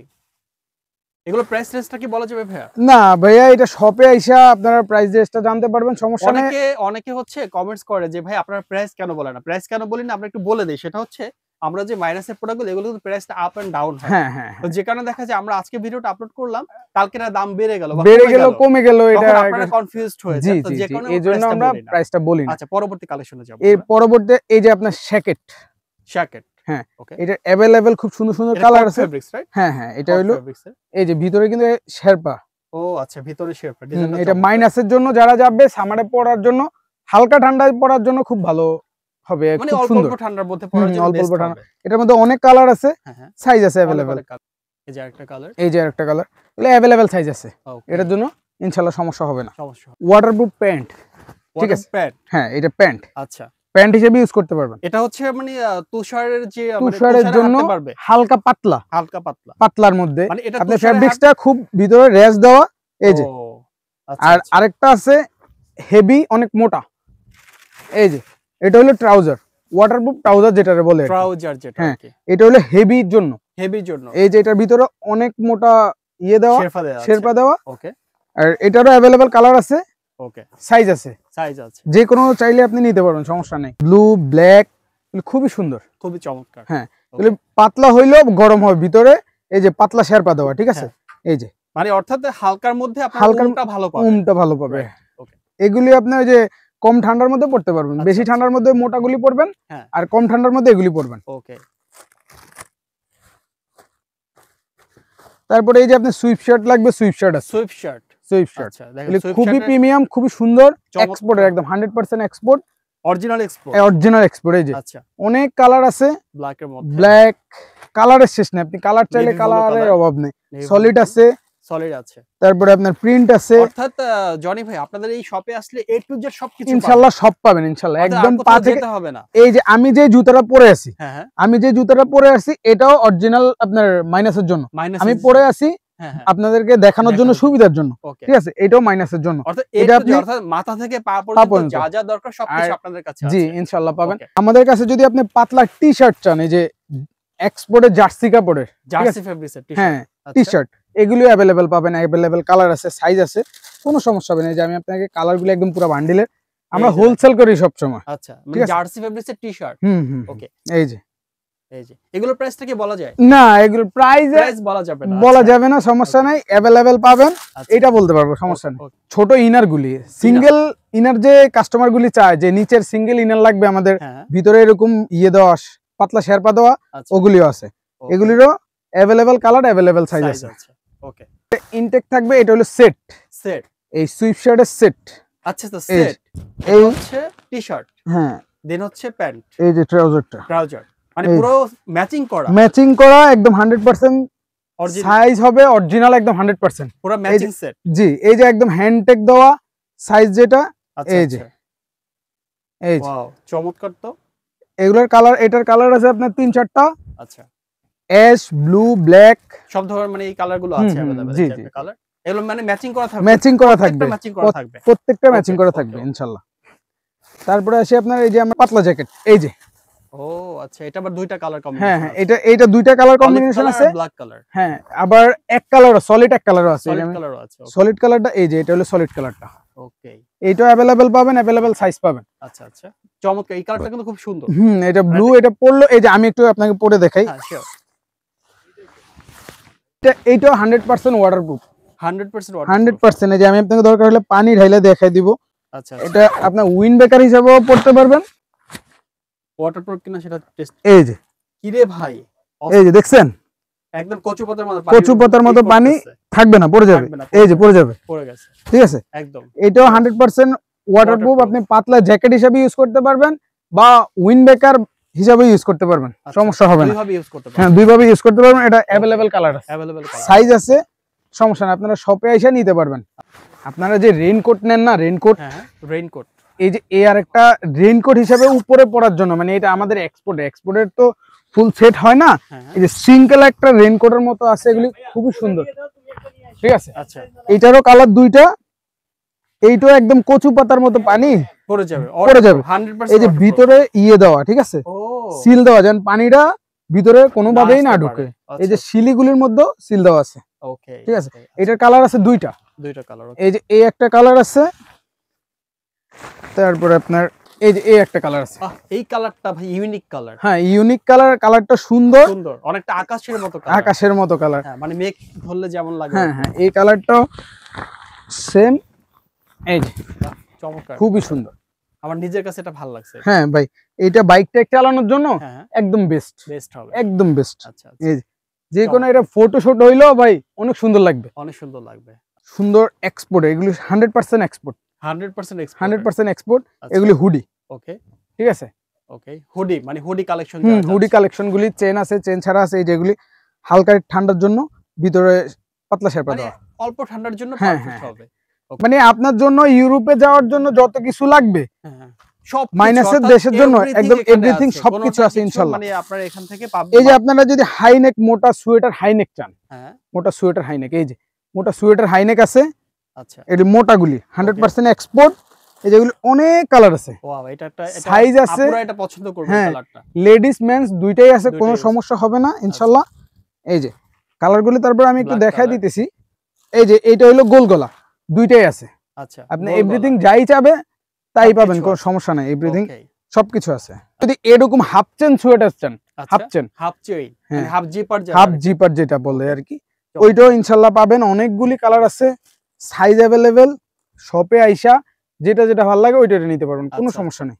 এগুলো প্রাইস রেঞ্জটা কি বলা যাবে ভাইয়া? না ভাইয়া, এটা শপে আইসা আপনারা প্রাইস রেঞ্জটা জানতে পারবেন, সমস্যা নেই। অনেকে হচ্ছে কমেন্টস করে যে ভাই আপনারা প্রাইস কেন বলেন না, প্রাইস কেন বলি না, আমরা একটু বলে দেই। সেটা হচ্ছে আমরা যে মাইনাসের প্রোডাক্টগুলো, এগুলো কিন্তু প্রাইসটা আপ এন্ড ডাউন হয়। হ্যাঁ হ্যাঁ, তো যে কারণে দেখা যায় আমরা আজকে ভিডিওটা আপলোড করলাম, কালকে না দাম বেড়ে গেল বা বেড়ে কমে গেল কমে গেল, এটা তখন আপনারা কনফিউজড হয়ে জি যায়। তো জি যে জি, কারণে এই জন্য আমরা প্রাইসটা বলি না। আচ্ছা, পরবর্তী কালেকশনে যাব। এর পরবর্তী এই যে আপনার শ্যাকেট, জ্যাকেট, হ্যাঁ, ওকে। এটা অ্যাভেলেবেল খুব সুন্দর সুন্দর এটা কালার কট আছে। Fabrics, right? হ্যাঁ হ্যাঁ, এটা হলো এই যে ভিতরে কিন্তু শেরপা। ও আচ্ছা, ভিতরে শেরপা ডিজাইনটা, এটা মাইনাসের জন্য যারা যাবে, সামারে পরার জন্য, হালকা ঠান্ডায় পরার জন্য খুব ভালো হবে, মানে খুব অল্প সুন্দর। অল্প ঠান্ডার মধ্যে পরার জন্য অল্প বেস্ট অল্প হবে। এটার মধ্যে অনেক কালার আছে, হ্যাঁ হ্যাঁ, সাইজ আছে অ্যাভেলেবেল। এই যে আরেকটা কালার, এই যে আরেকটা কালার, এগুলো অ্যাভেলেবেল সাইজ আছে, ওকে। এটার জন্য ইনশাআল্লাহ সমস্যা হবে না। সমস্যা, ওয়াটারপ্রুফ প্যান্ট, ঠিক আছে? প্যান্ট, হ্যাঁ, এটা প্যান্ট, আচ্ছা। প্যান্ট হিসেবে ইউজ করতে পারবেন। এটা হচ্ছে মানে তুষারের যে তুষারের জন্য পারবে, হালকা পাতলা, হালকা পাতলা, পাতলার মধ্যে মানে এটা আপনার তুষারে ফ্যাব্রিক্সটা খুব ভিতরে রেস দেওয়া, এই যে। ও আচ্ছা, আর আচ্ছা। আরেকটা আছে হেভি, অনেক মোটা, এই যে এটা হলো ট্রাউজার, ওয়াটারপ্রুফ ট্রাউজার যেটা বলে আর কি। ট্রাউজার যেটা হ্যাঁ। আর কি এটা হলো হেভির জন্য। হেভির জন্য এই যে এটার ভিতরে অনেক মোটা দেওয়া, শেরপা দেওয়া আছে। শেরপা দেওয়া। ওকে আর এটারও অ্যাভেলেবেল কালার আছে, ওকে সাইজ আছে, সাইজ আছে, যে কোনো চাইলে আপনি নিতে পারবেন, সমস্যা নেই। ব্লু, ব্ল্যাক, খুবই সুন্দর। খুবই চমৎকার। হ্যাঁ, Okay. এগুলো পাতলা হইলেও গরম হবে ভিতরে। এই যে পাতলা শেরপা দেওয়া, ঠিক আছে। এই যে মানে অর্থাৎ হালকার মধ্যে আপনার হালকার উমটা ভালো পাবেন। উমটা ভালো পাবে। Right, okay. এগুলি আপনি ওই যে কম ঠান্ডার মধ্যে পড়তে পারবেন, আচ্ছা, বেশি আচ্ছা। ঠান্ডার মধ্যে মোটাগুলি পরবেন, হ্যাঁ। আর কম ঠান্ডার মধ্যে এগুলি পরবেন। ওকে। তারপরে এই যে আপনি সুইফট শার্ট লাগবে, সুইফট শার্ট আছে, সুইফট শার্ট। Swift shirt. আচ্ছা দেখেন এগুলি সুইফট খুবই শার্টের প্রিমিয়াম, খুবই সুন্দর, চমৎকার। এক্সপোর্টের একদম 100% export, original export. Original export. এই যে আচ্ছা অনেক কালার আছে, ব্ল্যাক এর মধ্যে, ব্ল্যাক কালারের শেষ নেই, আপনি কালার চাইলে Navy blue কালারের color, অভাব নেই। Navy সলিড blue, আছে, সলিড আছে। তারপরে আপনার প্রিন্ট আছে, অর্থাৎ জনি ভাই আপনাদের এই শপে আসলে এ টু জেড সবকিছু ইনশাআল্লাহ সব পাবেন ইনশাআল্লাহ, একদম পা থেকে। যেতে হবে না। এই যে আমি যে জুতাটা পরে আছি, হ্যাঁ হ্যাঁ আমি যে জুতাটা পরে আছি এটাও অরিজিনাল আপনার মাইনাসের জন্য। মাইনাস আমি পরে আছি হ্যাঁ হ্যাঁ আপনাদেরকে দেখানোর জন্য, দেখানোর সুবিধার জন্য, ওকে। ঠিক আছে। এটাও মাইনাসের জন্য। অর্থাৎ এটা এটা আপনি- অর্থাৎ মাথা থেকে পা পর্যন্ত পর্যন্ত। যা যা দরকার সবকিছু আর- আপনাদের কাছে জি আছে। ইনশাআল্লাহ পাবেন। Okay. আমাদের কাছে যদি আপনি পাতলা টি শার্ট চান, এই যে এক্সপোর্টের জার্সি কাপড়ের, জার্সি ফেব্রিক্সের টি-শার্ট। হ্যাঁ টি শার্ট, এগুলো অ্যাভেলেবেল পাবেন, অ্যাভেলেবেল কালার আছে, সাইজ আছে, কোনো সমস্যা হবে না। এই যে আমি আপনাকে কালারগুলো একদম পুরো বান্ডিলের, আমরা এই যে হোলসেল করি সবসময়। আচ্ছা ঠিক মানে আছে। জার্সি ফেব্রিক্সের টি-শার্ট। হুম। ওকে এই যে এই যে এগুলোর প্রাইসটা কি বলা যায়? না, এগুলো প্রাইস প্রাইস বলা যাবে না। বলা আচ্ছা, যাবে না, সমস্যা নাই, অ্যাভেলেবেল পাবেন, আচ্ছা। এটা বলতে পারবো, সমস্যা নেই। Okay, ছোট ইনার গুলি, সিঙ্গেল ইনার যে কাস্টমার গুলি চায় যে নিচের সিঙ্গেল ইনার লাগবে আমাদের, হ্যাঁ ভিতরে এরকম দেওয়া পাতলা শেরপা দেওয়া, আচ্ছা ওগুলিও আছে। okay, এগুলিরও available colour, available size size আছে। আছে। ওকে ইনটেক থাকবে, এটা হলো সেট, সেট। এই সুইফট শার্টের সেট। আচ্ছা তো এই সেট এই হচ্ছে টি-শার্ট, হ্যাঁ, দেন হচ্ছে প্যান্ট, এই যে ট্রাউজারটা ট্রাউজার, মানে এই- পুরো ম্যাচিং করা ম্যাচিং করা, একদম 100% অরিজিনাল, সাইজ হবে অরিজিনাল, একদম 100%। পুরো ম্যাচিং সেট। জি, এই যে একদম হ্যান্ডটেক দেওয়া সাইজ যেটা, আচ্ছা এই যে, আচ্ছা এই যে ওয়াও চমৎকার তো। এগুলোর কালার, এটার কালার আছে আপনার 3-4টা, আচ্ছা অ্যাশ, ব্লু, ব্ল্যাক, সব ধরনের মানে এই কালার গুলো আছে अवेलेबल। জি, এই জি। কালার এগুলো মানে ম্যাচিং করা থাকবে, ম্যাচিং করা থাকবে, ম্যাচিং করা থাকবে। প্রত্যেকটা Okay, ম্যাচিং করা okay, থাকবে okay. ইনশাআল্লাহ। তারপরে আসি আপনার এই যে আমার পাতলা জ্যাকেট, এই যে, ও আচ্ছা এটা আবার দুইটা কালার হ্যাঁ কম্বিনেশন। হ্যাঁ, এটা দুইটা কালার কম্বিনেশন আছে, ব্ল্যাক কালার, হ্যাঁ, আবার এক কালারও, সলিড এক কালারও আছে। সলিড কালারও আছে। সলিড কালারটা এই যে, এটা হলো সলিড কালারটা, ওকে এইটাও অ্যাভেলেবেল পাবেন, অ্যাভেলেবেল সাইজ পাবেন। আচ্ছা আচ্ছা চমৎকার, এই কালারটা কিন্তু খুব সুন্দর। এটা ব্লু, এটা পড়লো, এই যে আমি একটু আপনাকে পরে দেখাই, হ্যাঁ শিওর, এইটাও 100% ওয়াটারপ্রুফ, 100% ওয়াটার। 100%। এই যে আমি আপনাকে দরকার হলে পানি ঢাইলে দেখাই দিব, আচ্ছা এটা আপনার উইন্ড ব্রেকার হিসেবেও পড়তে পারবেন। ওয়াটারপ্রুফ কিনা সেটা টেস্ট। এই যে, কি রে ভাই, এই যে দেখছেন, একদম কচু পাতার মতো কচু পাতার মতো পানি থাকবে না, পড়ে যাবে, থাকবে না, এই যে পড়ে যাবে, পড়ে গেছে ঠিক আছে। একদম। এটাও 100% ওয়াটারপ্রুফ, Waterproof। আপনি পাতলা জ্যাকেট হিসেবে ইউজ করতে পারবেন বা উইন্ড ব্রেকার হিসেবে ইউজ করতে পারবেন, আচ্ছা, সমস্যা হবে না। দুইভাবে ইউজ করতে পারবেন, হ্যাঁ, দুইভাবে ইউজ করতে পারবেন, এটা অ্যাভেলেবেল কালার আছে, अवेलेबल কালার। সাইজ আছে, সমস্যা না, আপনারা শপে এসে নিতে পারবেন। আপনারা যে রেইনকোট নেন না, রেইনকোট, হ্যাঁ রেইনকোট, এই যে আর একটা রেইনকোট হিসেবে উপরে পরার জন্য, মানে এটা আমাদের এক্সপোর্টের তো ফুল সেট হয় না, হ্যাঁ এই যে সিঙ্গেল একটা রেইনকোটের মতো আছে, এগুলি খুবই সুন্দর, ঠিক আছে। আচ্ছা এইটারও কালার দুইটা, এইটাও একদম কচু পাতার মতো পানি পড়ে যাবে, পড়ে যাবে। 100% এই যে waterproof। ভিতরে দেওয়া, ঠিক আছে, ও সিল দেওয়া, যেন পানিটা ভিতরে কোনোভাবেই না আসতে ঢুকে। পারে। এই যে আচ্ছা, শিলিগুলির মধ্যে সিল দেওয়া আছে, ওকে ঠিক আছে। এটার কালার আছে দুইটা, দুইটা কালার। এই যে এই একটা কালার আছে, তারপরে আপনার এই যে এই একটা কালার আছে। এই কালারটা ভাই ইউনিক কালার, হ্যাঁ, ইউনিক কালার, কালারটা সুন্দর, সুন্দর, অনেকটা আকাশের মতো কালার। আকাশের মতো কালার। হ্যাঁ মানে মেঘ ধরলে যেমন লাগে। হ্যাঁ হ্যাঁ, এই কালারটাও সেম, এই যে বাহ, চমৎকার, খুবই সুন্দর। আমার নিজের কাছে এটা ভালো লাগছে। হ্যাঁ ভাই, এটা বাইকটা চালানোর জন্য হ্যাঁ একদম বেস্ট, বেস্ট হবে, একদম বেস্ট। আচ্ছা আচ্ছা, এই যে কোনো এটা ফটোশুট হইলেও ভাই অনেক সুন্দর লাগবে, অনেক সুন্দর লাগবে। সুন্দর এক্সপোর্ট, এগুলি 100% এক্সপোর্ট, 100% এক্সপোর্ট, 100% এক্সপোর্ট। আচ্ছা। এগুলি হুডি, ওকে ঠিক আছে। ওকে হুডি মানে হুডি কালেকশন। হুডি কালেকশন গুলি চেন আছে, চেন ছাড়া আছে, এই যেগুলি হালকা ঠান্ডার জন্য ভিতরে পাতলা শেরপা মানে দেওয়া, অল্প ঠান্ডার জন্য হ্যাঁ, পারফেক্ট হ্যাঁ। হবে। মানে আপনার জন্য ইউরোপে যাওয়ার জন্য যত কিছু লাগবে, হ্যাঁ হ্যাঁ, সব মাইনাসের দেশের জন্য একদম everything সবকিছু আছে ইনশাআল্লাহ। মানে আপনারা এখান থেকে পাবেন। এই যে আপনারা যদি হাইনেক মোটা সোয়েটার হাইনেক চান, হ্যাঁ মোটা সোয়েটার হাইনেক, এই যে মোটা সোয়েটার হাইনেক আছে, আচ্ছা এটি মোটাগুলি 100% এক্সপোর্ট, এই যেগুলো অনেক কালার আছে, ওয়াও এটা সাইজ আছে, আপুরা এটা পছন্দ করবে হ্যাঁ কালারটা। লেডিস মেন্স দুইটাই আছে, কোনো দুইটাই আছে। সমস্যা হবে না ইনশাল্লাহ। এই যে কালারগুলো তারপর আমি একটু Black দেখাই color। দিতেছি। এই যে এইটা হলো গোল গলা, দুইটাই আছে, আচ্ছা আপনি গোল এভরিথিং গলা। যাই চাবে তাই সবকিছু পাবেন, কোনো আছে। সমস্যা নাই, এভরিথিং Okay, সবকিছু আছে। যদি এরকম হাফ চেন সোয়েটার চান, আচ্ছা, হাফ চেন, হাফ চেইন হ্যাঁ। মানে হাফ জিপার হাফ জিপার যেটা বলে Okay, আর কি, ওইটাও ইনশাল্লাহ পাবেন। অনেকগুলি কালার আছে, সাইজ অ্যাভেলেবেল, শপে আইসা যেটা যেটা ভালো লাগে ওইটা নিতে পারবেন, কোনো আচ্ছা, সমস্যা নেই।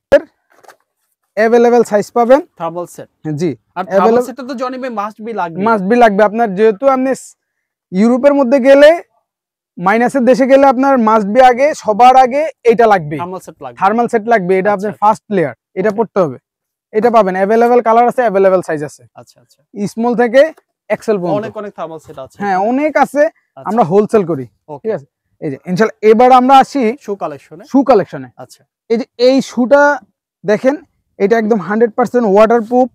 অ্যাভেলেবেল সাইজ পাবেন, থার্মাল সেট। জি আর থার্মাল available- সেটটা তো জনি ভাই মাস্ট বি লাগবে। মাস্ট বি লাগবে আপনার, যেহেতু আপনি ইউরোপের মধ্যে গেলে, মাইনাসের দেশে গেলে আপনার মাস্ট বি আগে, সবার আগে এটা লাগবে, থার্মাল সেট লাগবে। থার্মাল সেট লাগবে, এটা আচ্ছা, আপনার আচ্ছা। ফার্স্ট লেয়ার, এটা Okay. পড়তে হবে। এটা পাবেন, অ্যাভেলেবেল কালার আছে, অ্যাভেলেবেল সাইজ আছে, আচ্ছা আচ্ছা, স্মল থেকে এক্সেল অনেক পর্যন্ত, অনেক থার্মাল সেট আছে। হ্যাঁ অনেক আছে, আচ্ছা, আমরা হোলসেল করি, ওকে ঠিক আছে। এই যে ইনশাল্লাহ এবার আমরা আসি শু কালেকশনে। শু কালেকশনে। আচ্ছা এই যে এই শুটা দেখেন, এটা একদম 100% ওয়াটারপ্রুফ,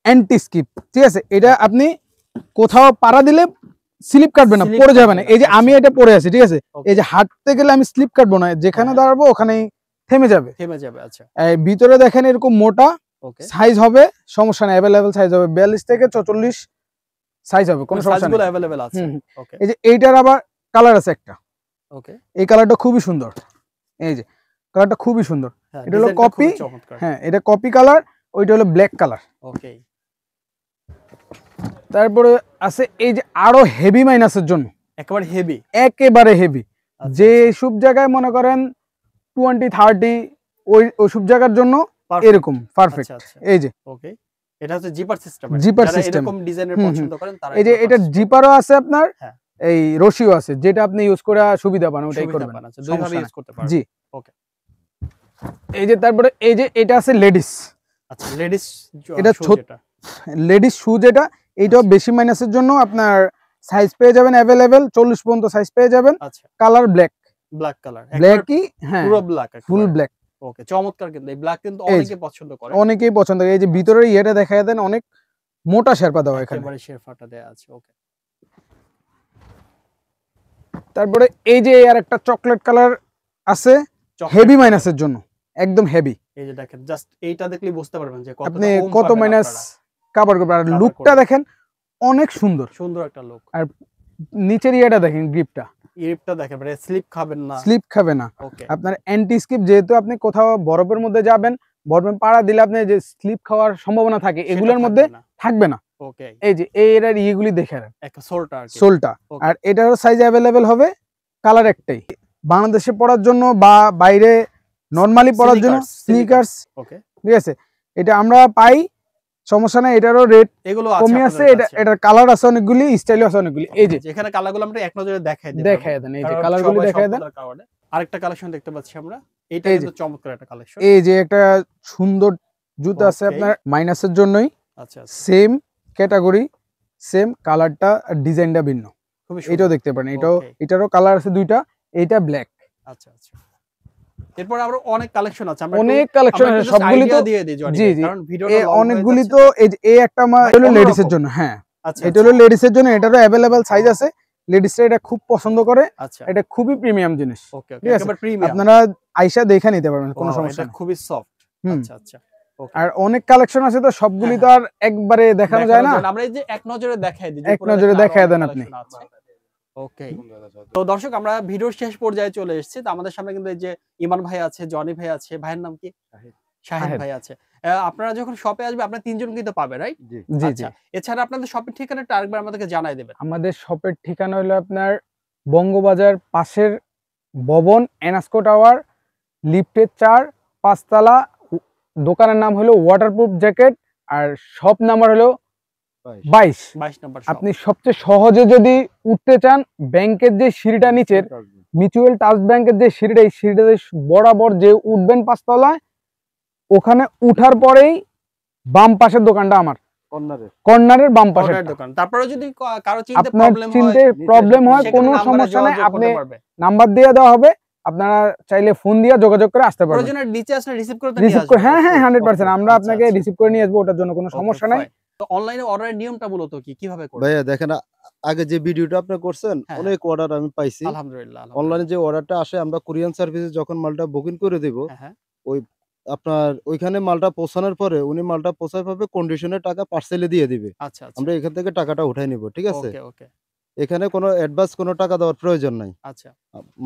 অ্যান্টি স্কিপ, ঠিক আছে। এটা আপনি কোথাও পাড়া দিলে স্লিপ কাটবে না, Slip পড়ে যাবে কাটবে না। না, এই যে আচ্ছা। আমি এটা পড়ে আছি, ঠিক আছে, Okay. এই যে হাঁটতে গেলে আমি স্লিপ কাটবো না, যেখানে হ্যাঁ। দাঁড়াবো ওখানেই থেমে যাবে। থেমে যাবে। আচ্ছা এই ভিতরে দেখেন এরকম মোটা ওকে, সাইজ হবে, সমস্যা নেই, অ্যাভেলেবেল সাইজ হবে, 42 থেকে 44 সাইজ হবে, কোনো সমস্যা সাইজগুলো নেই। अवेलेबल আছে। হুম, হুম। ওকে এই যে এইটার আবার কালার আছে একটা, ওকে, এই কালারটা খুবই সুন্দর, এই যে কালারটা খুবই সুন্দর, হ্যাঁ এটা হলো ডিজাইনটা খুবই copy, চমৎকার। হ্যাঁ এটা কপি কালার, ওইটা হলো ব্ল্যাক কালার। ওকে তারপরে আছে এই যে আরো হেভি মাইনাসের জন্য, একেবারে হেভি। একেবারে হেভি, আচ্ছা, যে সব জায়গায় মনে করেন 20-30 ওই সব জায়গার জন্য perfect। এরকম পারফেক্ট। আচ্ছা আচ্ছা, এই যে ওকে এটা হচ্ছে জিপার সিস্টেম। জিপার যারা system। এরকম ডিজাইনের হুম, হুম। পছন্দ করেন তারা এই যে এগুলো এটা purchase জিপারও আছে আপনার, হ্যাঁ। এই রশিও আছে, যেটা আপনি ইউজ করে সুবিধা পান ওটাই সুবিধা করবেন, পান। আচ্ছা দুই ভাবে সমস্যা ইউজ করতে পারবেন। জি। ওকে এই যে তারপরে এই যে এটা আছে লেডিস, আচ্ছা লেডিস এটা যেটা লেডিস শু যেটা, এইটাও বেশি মাইনাসের জন্য আপনার সাইজ পেয়ে যাবেন অ্যাভেলেবেল, 40 পর্যন্ত সাইজ পেয়ে যাবেন। আচ্ছা কালার ব্ল্যাক, ব্ল্যাক কালার, ব্ল্যাকই, হ্যাঁ পুরো ব্ল্যাক, ফুল ব্ল্যাক, ওকে চমৎকার। কিন্তু এই ব্ল্যাক কিন্তু এই যে। অনেকে পছন্দ করে। অনেকেই পছন্দ করে। এই যে ভিতরের ইয়েটা দেখায় দেন, অনেক মোটা শেরপা দেওয়া এখানে। একেবারে শেরফাটা দেয়া আছে। ওকে তারপরে এই যে আর একটা চকলেট কালার আছে, হেভি মাইনাসের জন্য, একদম হেভি, এই যে দেখেন জাস্ট এইটা দেখলেই বুঝতে পারবেন যে কতটা আপনি ওম কত পাবেন মাইনাস আপনারা। কভার করবে। আর Cover লুকটা করবে। দেখেন অনেক সুন্দর, সুন্দর একটা লুক। নিচের ইয়েটা দেখেন, গ্রিপটা ইরিপটা দেখেন মানে স্লিপ খাবেন না। স্লিপ খাবে না, ওকে আপনার অ্যান্টি স্কিপ, যেহেতু আপনি কোথাও বরফের মধ্যে যাবেন, বরফে পাড়া দিলে আপনি যে স্লিপ খাওয়ার সম্ভাবনা থাকে, এগুলোর মধ্যে থাকবে না। ওকে এই যে এর ইয়েগুলি দেখে নেন, একটা সোলটা আর কি। সোলটা, Okay. আর এটারও সাইজ অ্যাভেলেবেল হবে, কালার একটাই। বাংলাদেশে পড়ার জন্য বা বাইরে নরমালি পড়ার জন্য স্নিকার্স, ওকে ঠিক আছে, এটা আমরা পাই, সমস্যা নাই। এটারও রেট এগুলো কমই আছে, এটা এটার কালার আছে অনেকগুলি, স্টাইল আছে অনেকগুলি। এই যে এখানে কালারগুলো আমরা এক নজরে দেখাই দেব। দেখায় দেন, এই যে কালারগুলি দেখায় দেন। আরেকটা কালেকশন দেখতে পাচ্ছি আমরা, এটা এই কিন্তু চমৎকার একটা কালেকশন। এই যে একটা সুন্দর জুতা আছে Okay. আপনার মাইনাসের জন্যই, আচ্ছা আচ্ছা সেম ক্যাটাগরি, সেম কালারটা, ডিজাইনটা ভিন্ন, খুবই এটাও সুন্দর। দেখতে পারেন। এটাও, Okay. এটারও কালার আছে দুইটা, এইটা ব্ল্যাক। আচ্ছা আচ্ছা এরপর আরো অনেক কালেকশন আছে, আমরা অনেক কালেকশন আছে, সবগুলি তো দিয়ে দিই জনি জি, জি। কারণ ভিডিওটা লং অনেকগুলি তো এই যে এই একটা আমার হলো অন্যরকম। লেডিসের জন্য, হ্যাঁ আচ্ছা এটা হলো লেডিসের জন্য, এটারও অ্যাভেলেবেল সাইজ আছে, লেডিসরা এটা খুব পছন্দ করে, আচ্ছা এটা খুবই প্রিমিয়াম জিনিস, ওকে ওকে ঠিক আছে? একেবারে প্রিমিয়াম, আপনারা আইসা দেখে নিতে পারবেন, কোনো সমস্যা এটা নেই। খুবই সফট। হুম। আচ্ছা আচ্ছা ওকে আর অনেক কালেকশন আছে, তো সবগুলি তো আর একবারে দেখানো যায় না, আমরা এই যে এক নজরে দেখাই দিই, এক নজরে দেখায় দেন আপনি। ওকে তো দর্শক আমরা ভিডিওর শেষ পর্যায়ে চলে এসেছি। তো আমাদের সামনে কিন্তু এই যে ইমান ভাই আছে, জনি ভাই আছে, ভাইয়ের নাম কি? শাহিদ ভাই আছে। আপনারা যখন শপে আসবে আপনারা তিনজন কিন্তু পাবে, রাইট? জি জি। আচ্ছা এছাড়া আপনাদের শপের ঠিকানাটা আরেকবার আমাদেরকে জানাই দেবেন। আমাদের শপের ঠিকানা হলো আপনার বঙ্গবাজার পাশের ভবন, এনাস্কো টাওয়ার, লিফটের 4, 5 তলা। দোকানের নাম হলো ওয়াটারপ্রুফ জ্যাকেট, আর শপ নাম্বার হলো 22। 22 নম্বর শপ। আপনি সবচেয়ে সহজে যদি উঠতে চান, ব্যাংকের যে সিঁড়িটা নিচের, মিউচুয়াল ট্রাস্ট ব্যাংকের যে সিঁড়িটা, এই সিঁড়িটাতে বরাবর যে উঠবেন 5 তলায়, ওখানে উঠার পরেই বাম পাশের দোকানটা আমার, কর্নারের বাম পাশের দোকান। তারপরে যদি কারো চিনতে আপনার প্রবলেম হয় কোনো সমস্যা নাই, আপনি নাম্বার দিয়ে দেওয়া হবে, আপনারা চাইলে ফোন দিয়ে যোগাযোগ করে আসতে পারবেন। প্রয়োজনে নিচে আসলে রিসিভ করতে রিসিভ করে, হ্যাঁ হ্যাঁ 100% আমরা আচ্ছা, আপনাকে আচ্ছা। রিসিভ করে নিয়ে আসবো, ওটার জন্য কোনো সমস্যা নাই। তো অনলাইনে অর্ডারের নিয়মটা মূলত কি, কিভাবে করব? ভাইয়া দেখেন আগে যে ভিডিওটা আপনি করছেন হ্যাঁ, অনেক অর্ডার আমি পাইছি। আলহামদুলিল্লাহ, অনলাইনে যে অর্ডারটা আসে আমরা কুরিয়ার সার্ভিসে যখন মালটা বুকিং করে দিব, হ্যাঁ, হ্যাঁ। ওই আপনার ওইখানে মালটা পৌঁছানোর পরে উনি মালটা পৌঁছায় পাবে কন্ডিশনের টাকা পার্সেলে দিয়ে দিবে। আচ্ছা, আচ্ছা। আমরা এখান থেকে টাকাটা উঠাই নিব। ঠিক আছে? ওকে, ওকে। এখানে কোনো অ্যাডভান্স কোনো টাকা দেওয়ার প্রয়োজন নাই। আচ্ছা,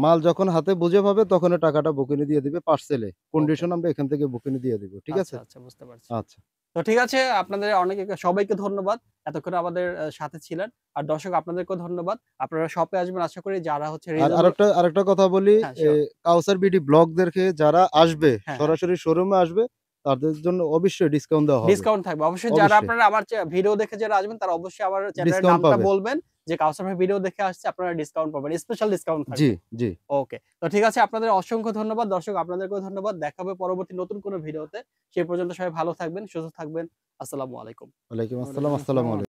মাল যখন হাতে বুঝে পাবে তখন টাকাটা বুকিংয়ে দিয়ে দিবে পার্সেলে। ওকে। কন্ডিশন আমরা এখান থেকে বুকিংয়ে দিয়ে দিব। ঠিক আচ্ছা, আছে? আচ্ছা, বুঝতে পারছি। আচ্ছা। তো ঠিক আছে, আপনাদের সবাইকে ধন্যবাদ। এতক্ষণ আমাদের সাথে ছিলেন। আর দর্শক আপনাদেরকেও ধন্যবাদ। আপনারা শপে আসবেন আশা করি যারা হচ্ছে আর রিজনেবল। আরেকটা কথা বলি, হ্যাঁ, শিওর। কাউসার বিডি ব্লগ দেখে যারা আসবে, হ্যাঁ, হ্যাঁ। সরাসরি শোরুমে আসবে, তাদের জন্য অবশ্যই ডিসকাউন্ট দেওয়া হবে। ডিসকাউন্ট থাকবে। অবশ্যই যারা অবশ্যই। আপনারা আমার ভিডিও দেখে যারা আসবেন তারা অবশ্যই আমার চ্যানেলের ডিসকাউন্ট নামটা পাবে। বলবেন যে কাউসার ভাই ভিডিও দেখে আসছে, আপনারা ডিসকাউন্ট পাবেন। স্পেশাল ডিসকাউন্ট জি, থাকবে। জি। ওকে। তো ঠিক আছে, আপনাদের অসংখ্য ধন্যবাদ। দর্শক আপনাদেরকেও ধন্যবাদ। দেখা হবে পরবর্তী নতুন কোনো ভিডিওতে। সেই পর্যন্ত সবাই ভালো থাকবেন, সুস্থ থাকবেন। আসসালামু আলাইকুম। ওয়ালাইকুম আসসালাম। আসসালামু আলাইকুম।